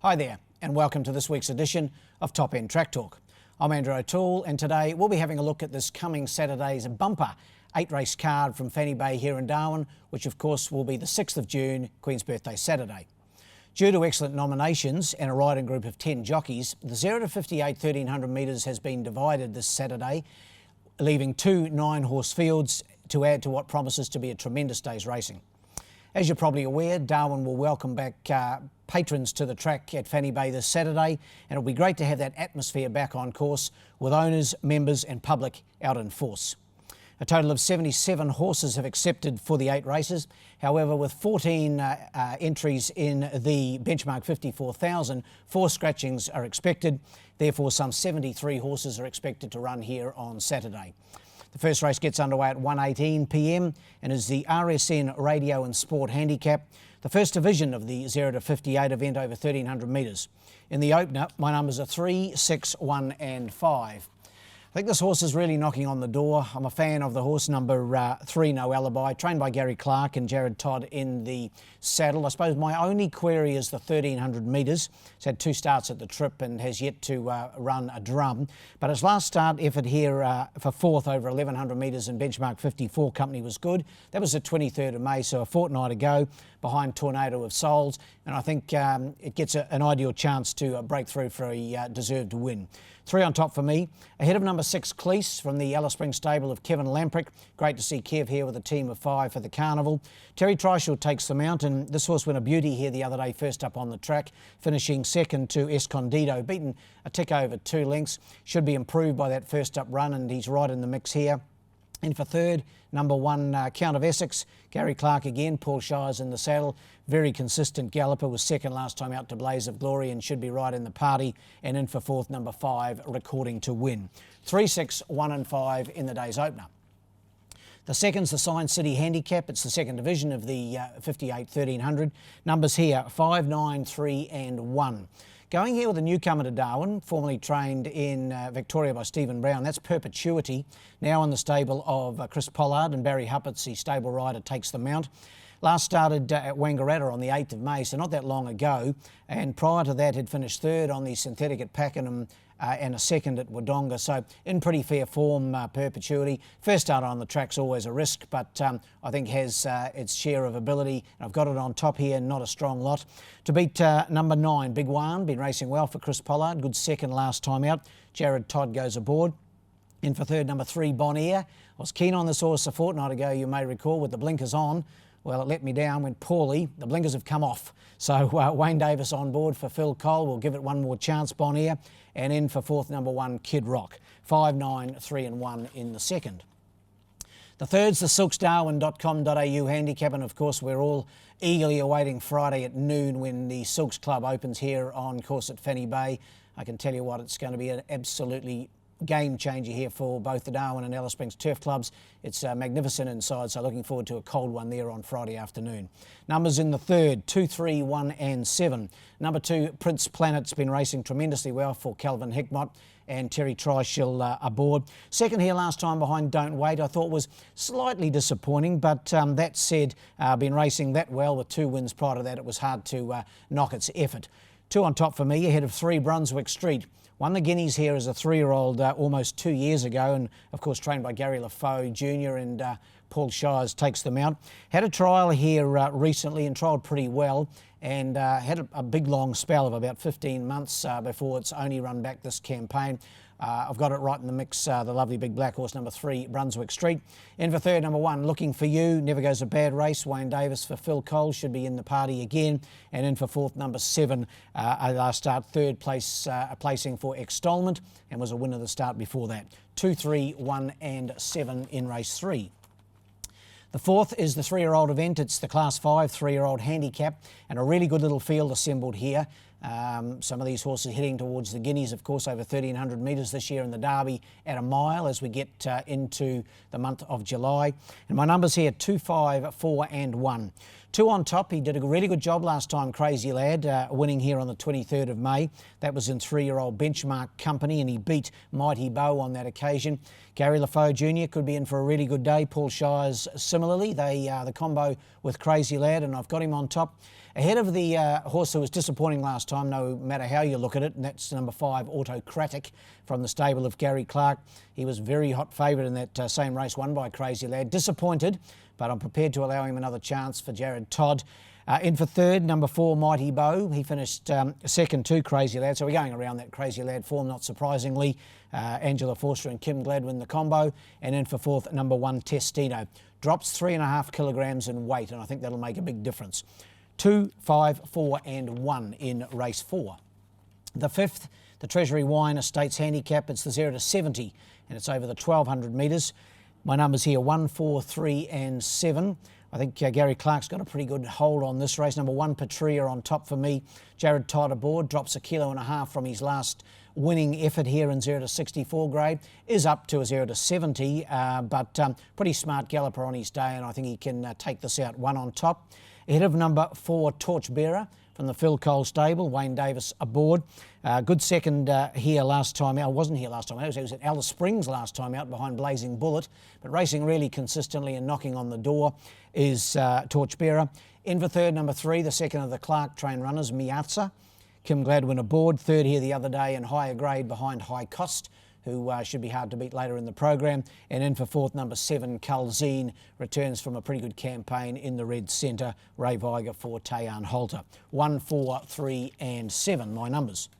Hi there, and welcome to this week's edition of Top End Track Talk. I'm Andrew O'Toole, and today we'll be having a look at this coming Saturday's bumper 8-race card from Fanny Bay here in Darwin, which of course will be the 6th of June, Queen's Birthday Saturday. Due to excellent nominations and a riding group of 10 jockeys, the 0 to 58 1300 metres has been divided this Saturday, leaving two 9-horse fields to add to what promises to be a tremendous day's racing. As you're probably aware, Darwin will welcome back patrons to the track at Fanny Bay this Saturday, and it'll be great to have that atmosphere back on course with owners, members and public out in force. A total of 77 horses have accepted for the 8 races. However, with 14 entries in the benchmark 54,000, 4 scratchings are expected. Therefore, some 73 horses are expected to run here on Saturday. The first race gets underway at 1:18 p.m. and is the RSN Radio and Sport Handicap, the first division of the 0 to 58 event over 1300 metres. In the opener, my numbers are 3, 6, 1 and 5. I think this horse is really knocking on the door. I'm a fan of the horse number 3, No Alibi, trained by Gary Clark and Jared Todd in the saddle. I suppose my only query is the 1300 metres. It's had 2 starts at the trip and has yet to run a drum. But its last start effort here for 4th over 1100 metres in benchmark 54 company was good. That was the 23rd of May, so a fortnight ago, behind Tornado of Souls. And I think it gets an ideal chance to break through for a deserved win. 3 on top for me. Ahead of number 6, Cleese, from the Alice Springs stable of Kevin Lamprick. Great to see Kev here with a team of 5 for the carnival. Terry Trishaw takes the mount, and this horse won a beauty here the other day, first up on the track, finishing second to Escondido, beaten a tick over 2 lengths. Should be improved by that first up run, and he's right in the mix here. And for third, number 1, Count of Essex, Gary Clark again, Paul Shires in the saddle. Very consistent galloper, was second last time out to Blaze of Glory and should be right in the party. And in for 4th, number 5, Recording to Win. 3, 6, 1 and 5 in the day's opener. The second's the Science City Handicap. It's the second division of the 58 1300. Numbers here, 5, 9, 3 and 1. Going here with a newcomer to Darwin, formerly trained in Victoria by Stephen Brown. That's Perpetuity, now in the stable of Chris Pollard, and Barry Huppert's the stable rider takes the mount. Last started at Wangaratta on the 8th of May, so not that long ago, and prior to that had finished 3rd on the synthetic at Pakenham and a 2nd at Wodonga, so in pretty fair form, Perpetuity. First starter on the track's always a risk, but I think has its share of ability. I've got it on top here, not a strong lot. To beat number 9, Big One, been racing well for Chris Pollard, good second last time out. Jared Todd goes aboard. In for 3rd, number 3, Bon Air. I was keen on this horse a fortnight ago, you may recall, with the blinkers on. Well, it let me down, went poorly. The blinkers have come off. So Wayne Davis on board for Phil Cole. We'll give it one more chance, Bon Air. And in for 4th, number 1, Kid Rock. 5, 9, 3 and 1 in the second. The third's the silksdarwin.com.au handicap, and of course we're all eagerly awaiting Friday at noon when the Silks Club opens here on course at Fanny Bay. I can tell you what, it's going to be an absolutely game changer here for both the Darwin and Alice Springs turf clubs. It's magnificent inside, so looking forward to a cold one there on Friday afternoon. Numbers in the third, 2, 3, 1 and 7. Number 2, Prince Planet's been racing tremendously well for Calvin Hickmott and Terry Trishaw aboard. Second here last time behind Don't Wait, I thought was slightly disappointing, but that said, been racing that well with 2 wins prior to that. It was hard to knock its effort. 2 on top for me, ahead of 3, Brunswick Street. Won the Guineas here as a 3-year-old almost 2 years ago, and of course trained by Gary LaFoe Jr. and Paul Shires takes them out. Had a trial here recently and trialled pretty well, and had a big long spell of about 15 months before it's only run back this campaign. I've got it right in the mix, the lovely big black horse, number 3, Brunswick Street. In for 3rd, number 1, Looking for You. Never goes a bad race. Wayne Davis for Phil Cole should be in the party again. And in for 4th, number 7, last start 3rd place, placing for Extolment, and was a winner the start before that. 2, 3, 1 and 7 in race 3. The 4th is the 3-year-old event. It's the Class 5 3-year-old handicap, and a really good little field assembled here. Some of these horses heading towards the Guineas, of course, over 1300 metres this year in the Derby at a mile as we get into the month of July. And my numbers here, 2, 5, 4 and 1. 2 on top. He did a really good job last time, Crazy Lad, winning here on the 23rd of May. That was in 3-year-old Benchmark company, and he beat Mighty Bow on that occasion. Gary LaFoe Jr. could be in for a really good day. Paul Shires similarly. They the combo with Crazy Lad, and I've got him on top. Ahead of the horse who was disappointing last time, no matter how you look at it, and that's number 5, Autocratic, from the stable of Gary Clark. He was very hot favourite in that same race, won by Crazy Lad. Disappointed, but I'm prepared to allow him another chance for Jared Todd. In for third, number 4, Mighty Bow. He finished second to Crazy Lad, so we're going around that Crazy Lad form, not surprisingly. Angela Forster and Kim Gladwin the combo. And in for fourth, number 1, Testino. Drops 3.5 kilograms in weight, and I think that'll make a big difference. 2, 5, 4 and 1 in race 4. The fifth, the Treasury Wine Estates Handicap. It's the 0 to 70, and it's over the 1,200 metres. My numbers here, 1, 4, 3 and 7. I think Gary Clark's got a pretty good hold on this race. Number 1, Patria on top for me. Jared Todd aboard, drops 1.5 kilos from his last winning effort here in 0 to 64 grade. Is up to a 0 to 70, but pretty smart galloper on his day, and I think he can take this out. 1 on top. Ahead of number 4, Torchbearer from the Phil Cole stable. Wayne Davis aboard. Good second here last time out. Wasn't here last time out. It was at Alice Springs last time out behind Blazing Bullet. But racing really consistently and knocking on the door is Torchbearer. In for third, number 3, the second of the Clark train runners, Miazza. Kim Gladwin aboard. Third here the other day in higher grade behind High Cost, who should be hard to beat later in the program. And in for fourth, number 7, Calzine, returns from a pretty good campaign in the red centre. Ray Viger for Tayan Halter. 1, 4, 3 and 7, my numbers.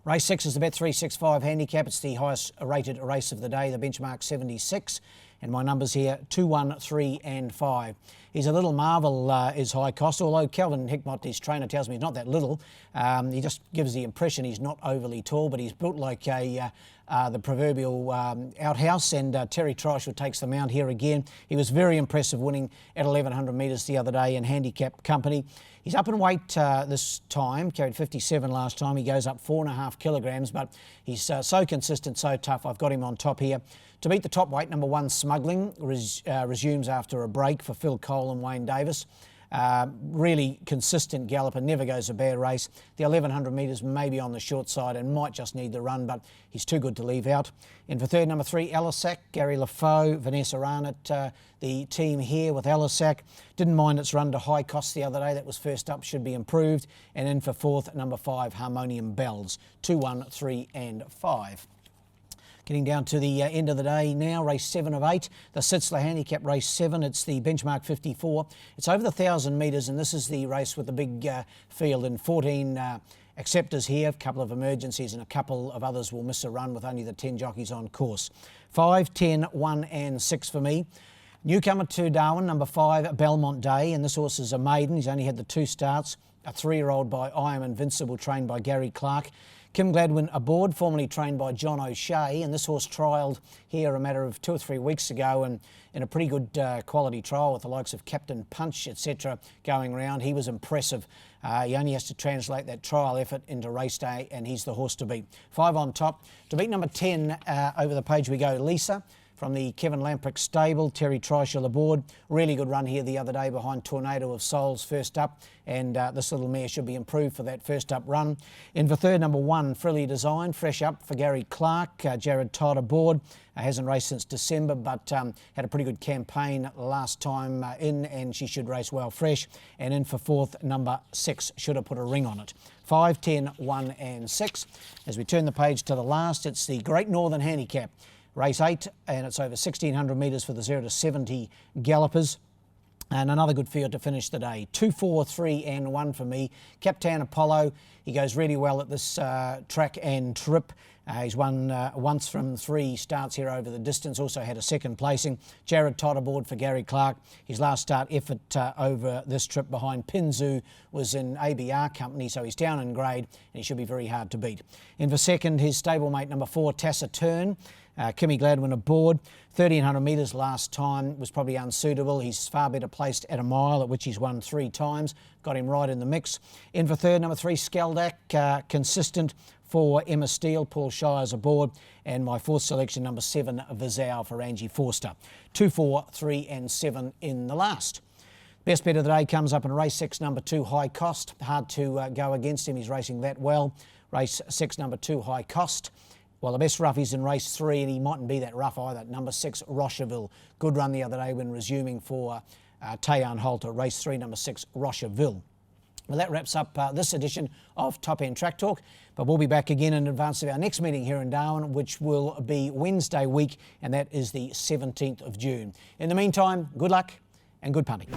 Race 6 is the Bet365 handicap. It's the highest rated race of the day, the benchmark 76. And my numbers here, 2, 1, 3 and 5. He's a little marvel, is High Cost, although Calvin Hickmott, his trainer, tells me he's not that little. He just gives the impression he's not overly tall, but he's built like the proverbial outhouse, and Terry Trishaw takes the mount here again. He was very impressive, winning at 1,100 metres the other day in handicap company. He's up in weight this time, carried 57 last time. He goes up 4.5 kilograms, but he's so consistent, so tough. I've got him on top here. To beat the top weight, number 1, Smuggling, resumes after a break for Phil Cole and Wayne Davis. Really consistent galloper, never goes a bad race. The 1,100 metres may be on the short side and might just need the run, but he's too good to leave out. In for third, number 3, Elisac, Gary Lafoe, Vanessa Arnott, the team here with Elisac. Didn't mind its run to High Cost the other day. That was first up, should be improved. And in for fourth, number 5, Harmonium Bells. 2, 1, 3 and 5. Getting down to the end of the day now, race 7 of 8, the Sitzler Handicap race 7. It's the benchmark 54. It's over the 1,000 metres, and this is the race with the big field and 14 acceptors here. A couple of emergencies and a couple of others will miss a run with only the 10 jockeys on course. 5, 10, 1 and 6 for me. Newcomer to Darwin, number 5, Belmont Day, and this horse is a maiden. He's only had the 2 starts. A 3-year-old by I Am Invincible, trained by Gary Clark. Kim Gladwin aboard, formerly trained by John O'Shea, and this horse trialled here a matter of 2 or 3 weeks ago, and in a pretty good quality trial with the likes of Captain Punch, etc. going around. He was impressive. He only has to translate that trial effort into race day, and he's the horse to beat. 5 on top. To beat number 10, over the page we go, Lisa, from the Kevin Lamprick stable, Terry Trishaw aboard. Really good run here the other day behind Tornado of Souls first up, and this little mare should be improved for that first up run. In for third, number 1, Frilly Design, fresh up for Gary Clark. Jared Todd aboard. Hasn't raced since December, but had a pretty good campaign last time in, and she should race well fresh. And in for fourth, number 6, should have put a ring on it. 5, 10, 1 and 6. As we turn the page to the last, it's the Great Northern Handicap. Race 8, and it's over 1,600 metres for the 0 to 70 gallopers. And another good field to finish the day. 2, 4, 3 and 1 for me. Captain Apollo, he goes really well at this track and trip. He's won once from 3 starts here over the distance, also had a second placing. Jared Todd aboard for Gary Clark. His last start effort over this trip behind Pinzu was in ABR company, so he's down in grade and he should be very hard to beat. In for second, his stablemate number 4, Taciturn. Kimmy Gladwin aboard. 1,300 metres last time was probably unsuitable. He's far better placed at a mile, at which he's won 3 times. Got him right in the mix. In for third, number 3, Skeldak. Consistent for Emma Steele. Paul Shires aboard. And my fourth selection, number 7, Vizau for Angie Forster. 2, 4, 3 and 7 in the last. Best bet of the day comes up in race 6, number 2, High Cost. Hard to go against him. He's racing that well. Race 6, number 2, High Cost. Well, the best roughies in race 3, and he mightn't be that rough either. Number 6, Rocherville. Good run the other day when resuming for Tayan Halter. Race 3, number 6, Rocherville. Well, that wraps up this edition of Top End Track Talk, but we'll be back again in advance of our next meeting here in Darwin, which will be Wednesday week, and that is the 17th of June. In the meantime, good luck and good punting.